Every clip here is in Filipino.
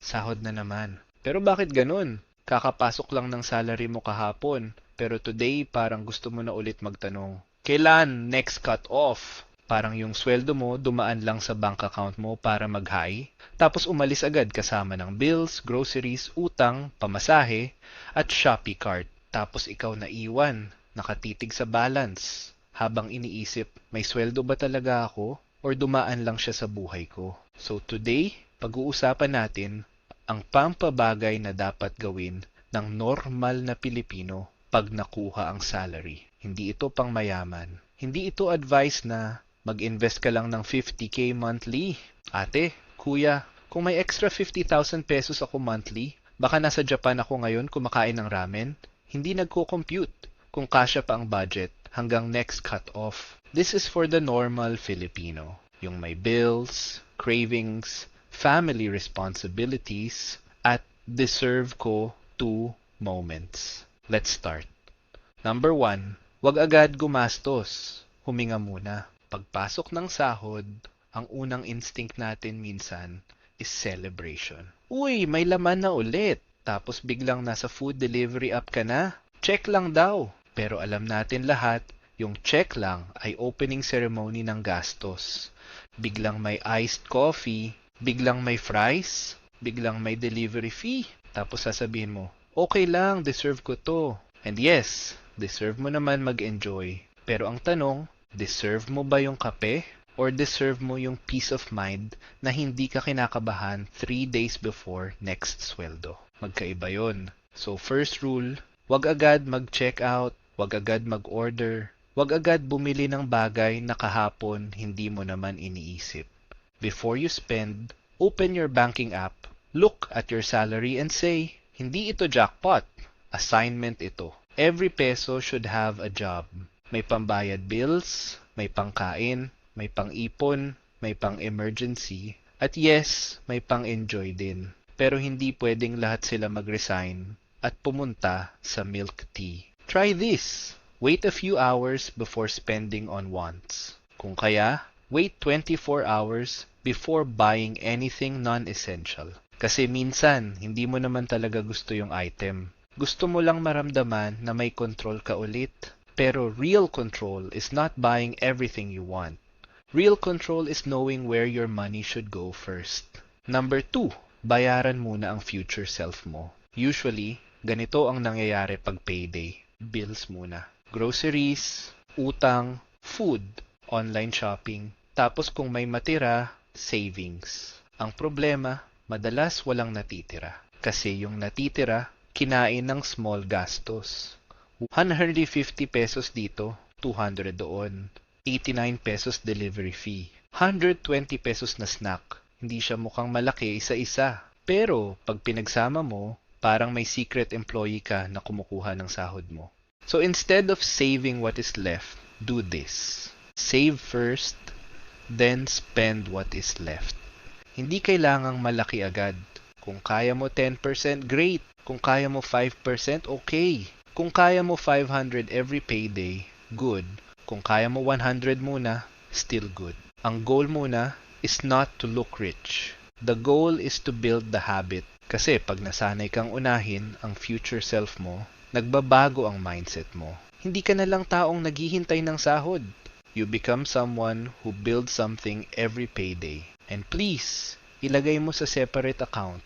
sahod na naman. Pero bakit ganun? Kakapasok lang ng salary mo kahapon, pero today parang gusto mo na ulit magtanong. Kailan next cut off? Parang yung sweldo mo dumaan lang sa bank account mo para mag-high, tapos umalis agad kasama ng bills, groceries, utang, pamasahe, at Shopee cart. Tapos ikaw naiwan, nakatitig sa balance, habang iniisip, may sweldo ba talaga ako? Or dumaan lang siya sa buhay ko? So today, pag-uusapan natin ang pampabagay na dapat gawin ng normal na Pilipino pag nakuha ang salary. Hindi ito pang mayaman. Hindi ito advice na mag-invest ka lang ng 50k monthly. Ate, kuya, kung may extra 50,000 pesos ako monthly, baka nasa Japan ako ngayon kumakain ng ramen. Hindi nagko-compute kung kasya pa ang budget hanggang next cut-off. This is for the normal Filipino. Yung may bills, cravings, family responsibilities, at deserve ko to moments. Let's start. Number 1, wag agad gumastos. Huminga muna. Pagpasok ng sahod, ang unang instinct natin minsan is celebration. Uy, may laman na ulit. Tapos biglang nasa food delivery app ka na. Check lang daw. Pero alam natin lahat, yung check lang ay opening ceremony ng gastos. Biglang may iced coffee, biglang may fries, biglang may delivery fee. Tapos sasabihin mo, okay lang, deserve ko to. And yes, deserve mo naman mag-enjoy. Pero ang tanong, deserve mo ba yung kape? Or deserve mo yung peace of mind na hindi ka kinakabahan 3 days before next sweldo? Magkaiba yun. So first rule, wag agad mag-check out, wag agad mag-order, wag agad bumili ng bagay na kahapon hindi mo naman iniisip. Before you spend, open your banking app, look at your salary and say, hindi ito jackpot, assignment ito. Every peso should have a job. May pambayad bills, may pangkain, may pang-ipon, may pang-emergency, at yes, may pang-enjoy din. Pero hindi pwedeng lahat sila mag-resign at pumunta sa milk tea. Try this. Wait a few hours before spending on wants. Kung kaya, wait 24 hours before buying anything non-essential. Kasi minsan, hindi mo naman talaga gusto yung item. Gusto mo lang maramdaman na may control ka ulit. Pero real control is not buying everything you want. Real control is knowing where your money should go first. Number 2, bayaran muna ang future self mo. Usually, ganito ang nangyayari pag payday. Bills muna. Groceries, utang, food, online shopping. Tapos kung may matira, savings. Ang problema, madalas walang natitira. Kasi yung natitira, kinain ng small gastos. 150 pesos dito, 200 doon. 89 pesos delivery fee. 120 pesos na snack. Hindi siya mukhang malaki isa-isa. Pero pag pinagsama mo, parang may secret employee ka na kumukuha ng sahod mo. So instead of saving what is left, do this. Save first, then spend what is left. Hindi kailangang malaki agad. Kung kaya mo 10%, great. Kung kaya mo 5%, okay. Kung kaya mo 500 every payday, good. Kung kaya mo 100 muna, still good. Ang goal muna is not to look rich. The goal is to build the habit. Kasi pag nasanay kang unahin ang future self mo, nagbabago ang mindset mo. Hindi ka na lang taong naghihintay ng sahod. You become someone who builds something every payday. And please, ilagay mo sa separate account.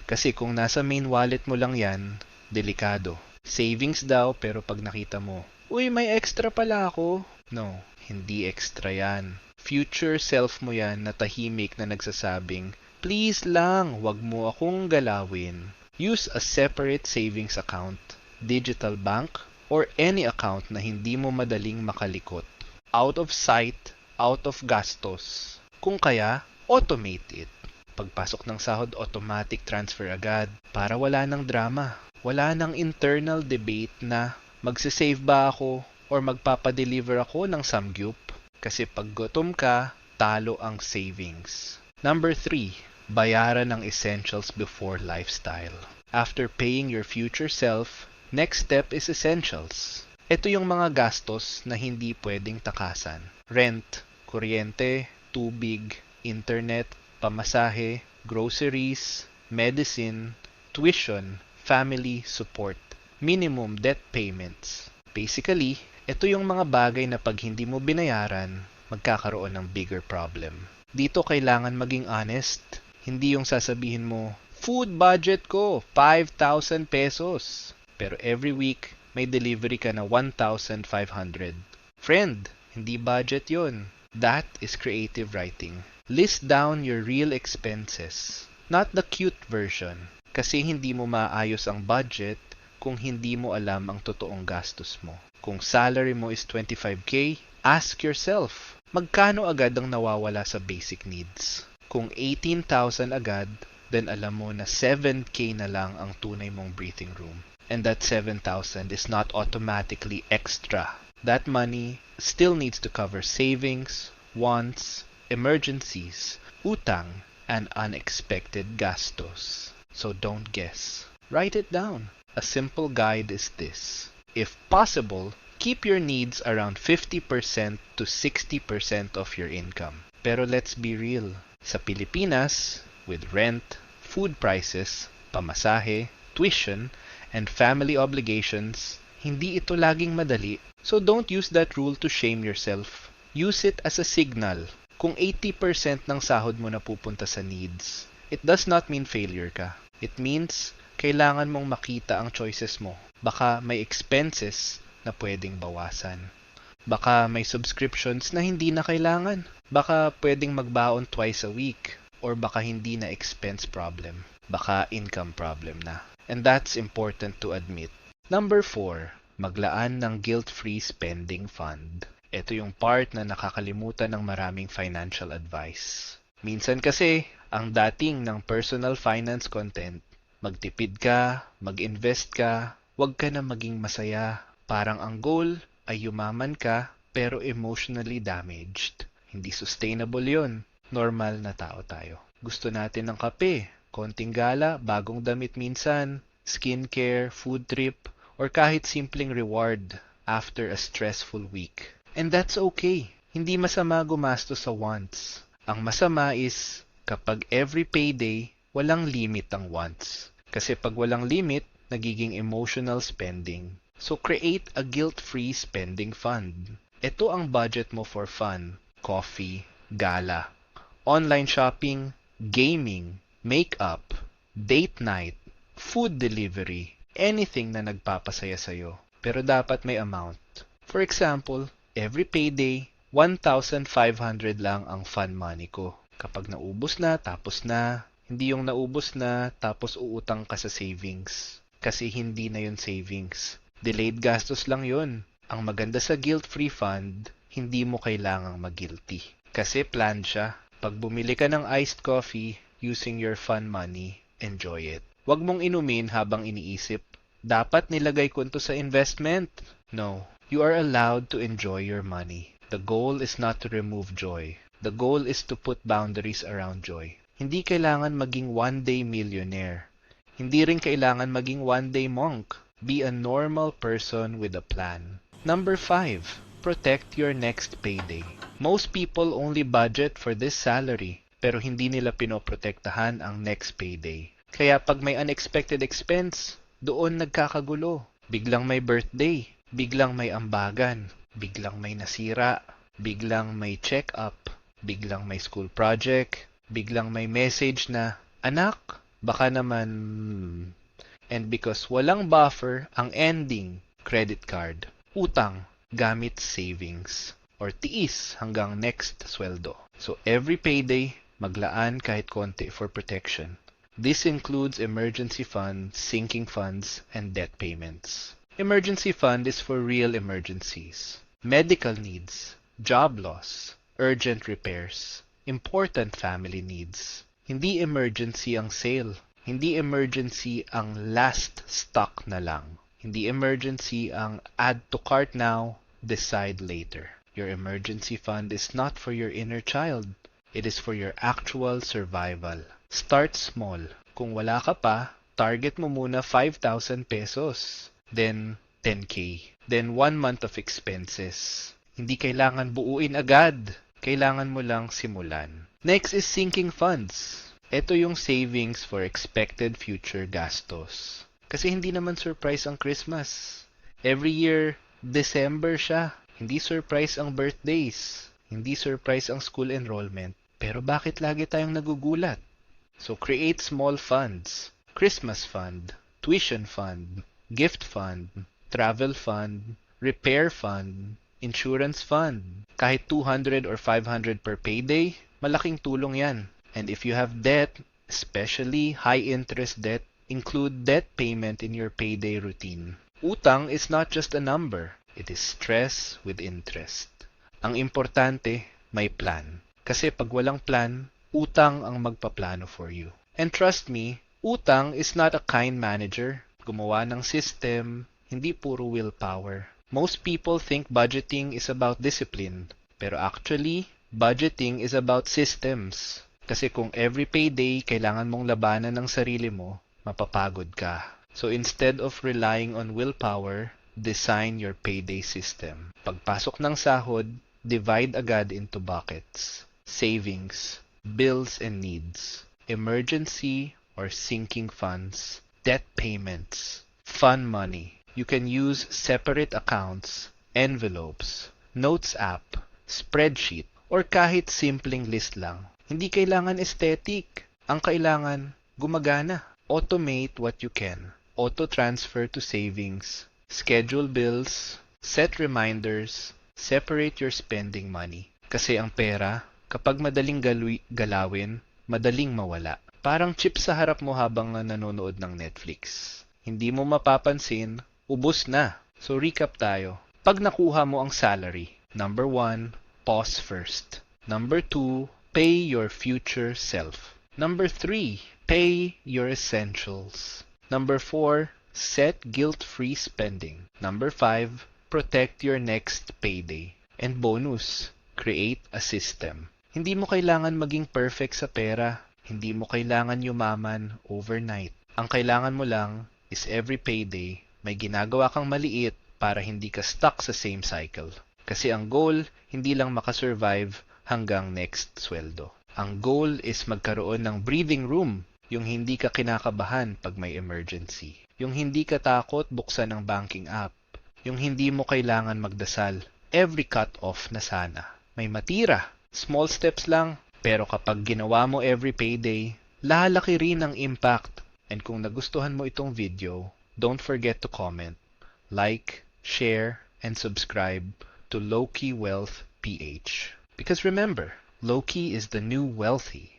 Kasi kung nasa main wallet mo lang yan, delikado. Savings daw pero pag nakita mo, uy, may extra pala ako. No, hindi extra yan. Future self mo yan na tahimik na nagsasabing, please lang, wag mo akong galawin. Use a separate savings account, digital bank, or any account na hindi mo madaling makalikot. Out of sight, out of gastos. Kung kaya, automate it. Pagpasok ng sahod, automatic transfer agad para wala ng drama. Wala nang internal debate na magsisave ba ako or magpapadeliver ako ng samgyup. Kasi pag gutom ka, talo ang savings. Number 3, bayaran ng essentials before lifestyle. After paying your future self, next step is essentials. Ito yung mga gastos na hindi pwedeng takasan. Rent, kuryente, tubig, internet, pamasahe, groceries, medicine, tuition, family support, minimum debt payments. Basically, ito yung mga bagay na pag hindi mo binayaran, magkakaroon ng bigger problem. Dito kailangan maging honest. Hindi yung sasabihin mo, food budget ko, 5,000 pesos. Pero every week, may delivery ka na 1,500. Friend, hindi budget yun. That is creative writing. List down your real expenses, not the cute version. Kasi hindi mo maayos ang budget kung hindi mo alam ang totoong gastos mo. Kung salary mo is 25K, ask yourself, magkano agad ang nawawala sa basic needs? Kung 18,000 agad, then alam mo na 7K na lang ang tunay mong breathing room. And that 7,000 is not automatically extra. That money still needs to cover savings, wants, emergencies, utang, and unexpected gastos. So don't guess. Write it down. A simple guide is this. If possible, keep your needs around 50% to 60% of your income. Pero let's be real. Sa Pilipinas, with rent, food prices, pamasahe, tuition, and family obligations, hindi ito laging madali. So don't use that rule to shame yourself. Use it as a signal. Kung 80% ng sahod mo na pupunta sa needs, it does not mean failure ka. It means kailangan mong makita ang choices mo. Baka may expenses na pwedeng bawasan. Baka may subscriptions na hindi na kailangan. Baka pwedeng magbaon twice a week. Or baka hindi na expense problem. Baka income problem na. And that's important to admit. Number 4, maglaan ng guilt-free spending fund. Ito yung part na nakakalimutan ng maraming financial advice. Minsan kasi, ang dating ng personal finance content, magtipid ka, mag-invest ka, wag ka na maging masaya. Parang ang goal ay yumaman ka pero emotionally damaged. Hindi sustainable yon. Normal na tao tayo. Gusto natin ng kape, konting gala, bagong damit minsan, skincare, food trip, or kahit simpleng reward after a stressful week. And that's okay. Hindi masama gumastos sa wants. Ang masama is kapag every payday, walang limit ang wants. Kasi pag walang limit, nagiging emotional spending. So create a guilt-free spending fund. Ito ang budget mo for fun, coffee, gala, online shopping, gaming, makeup, date night, food delivery, anything na nagpapasaya sa'yo. Pero dapat may amount. For example, every payday, 1,500 lang ang fun money ko. Kapag naubos na, tapos na. Hindi yung naubos na, tapos uutang ka sa savings. Kasi hindi na yun savings. Delayed gastos lang yun. Ang maganda sa guilt-free fund, hindi mo kailangang mag-guilty. Kasi planned siya. Pag bumili ka ng iced coffee using your fun money, enjoy it. Huwag mong inumin habang iniisip, dapat nilagay ko ito sa investment. No, you are allowed to enjoy your money. The goal is not to remove joy. The goal is to put boundaries around joy. Hindi kailangan maging one-day millionaire. Hindi rin kailangan maging one-day monk. Be a normal person with a plan. Number 5. Protect your next payday. Most people only budget for this salary, pero hindi nila pinoprotektahan ang next payday. Kaya pag may unexpected expense, doon nagkakagulo. Biglang may birthday, biglang may ambagan, biglang may nasira, biglang may check-up, biglang may school project, biglang may message na, "Anak, baka naman..." And because walang buffer, ang ending, credit card, utang, gamit savings, or tiis hanggang next sweldo. So every payday, maglaan kahit konti for protection. This includes emergency funds, sinking funds, and debt payments. Emergency fund is for real emergencies. Medical needs, job loss, urgent repairs, important family needs. Hindi emergency ang sale. Hindi emergency ang last stock na lang. Hindi emergency ang add to cart now, decide later. Your emergency fund is not for your inner child. It is for your actual survival. Start small. Kung wala ka pa, target mo muna 5,000 pesos. Then 10K. Then 1 month of expenses. Hindi kailangan buuin agad. Kailangan mo lang simulan. Next is sinking funds. Ito yung savings for expected future gastos. Kasi hindi naman surprise ang Christmas. Every year, December siya. Hindi surprise ang birthdays. Hindi surprise ang school enrollment. Pero bakit lagi tayong nagugulat? So create small funds. Christmas fund, tuition fund, gift fund, travel fund, repair fund, insurance fund. Kahit 200 or 500 per payday, malaking tulong yan. And if you have debt, especially high-interest debt, include debt payment in your payday routine. Utang is not just a number. It is stress with interest. Ang importante, may plan. Kasi pag walang plan, utang ang magpaplano for you. And trust me, utang is not a kind manager. Gumawa ng system, hindi puro willpower. Most people think budgeting is about discipline. Pero actually, budgeting is about systems. Kasi kung every payday kailangan mong labanan ng sarili mo, mapapagod ka. So instead of relying on willpower, design your payday system. Pagpasok ng sahod, divide agad into buckets. Savings, bills and needs, emergency or sinking funds, debt payments, fun money. You can use separate accounts, envelopes, notes app, spreadsheet, or kahit simpleng list lang. Hindi kailangan aesthetic. Ang kailangan, gumagana. Automate what you can. Auto-transfer to savings. Schedule bills. Set reminders. Separate your spending money. Kasi ang pera, kapag madaling galawin, madaling mawala. Parang chip sa harap mo habang nanonood ng Netflix. Hindi mo mapapansin, ubos na. So recap tayo. Pag nakuha mo ang salary, number 1, pause first. Number 2, pay your future self. Number 3, pay your essentials. Number 4, set guilt-free spending. Number 5, protect your next payday. And bonus, create a system. Hindi mo kailangan maging perfect sa pera. Hindi mo kailangan yumaman overnight. Ang kailangan mo lang is every payday, may ginagawa kang maliit para hindi ka stuck sa same cycle. Kasi ang goal, hindi lang makasurvive hanggang next sweldo. Ang goal is magkaroon ng breathing room, yung hindi ka kinakabahan pag may emergency. Yung hindi ka takot buksan ang banking app. Yung hindi mo kailangan magdasal. Every cut-off na sana. May matira. Small steps lang. Pero kapag ginawa mo every payday, lalaki rin ang impact. And kung nagustuhan mo itong video, don't forget to comment, like, share, and subscribe to Low Key Wealth PH. Because remember, low key is the new wealthy.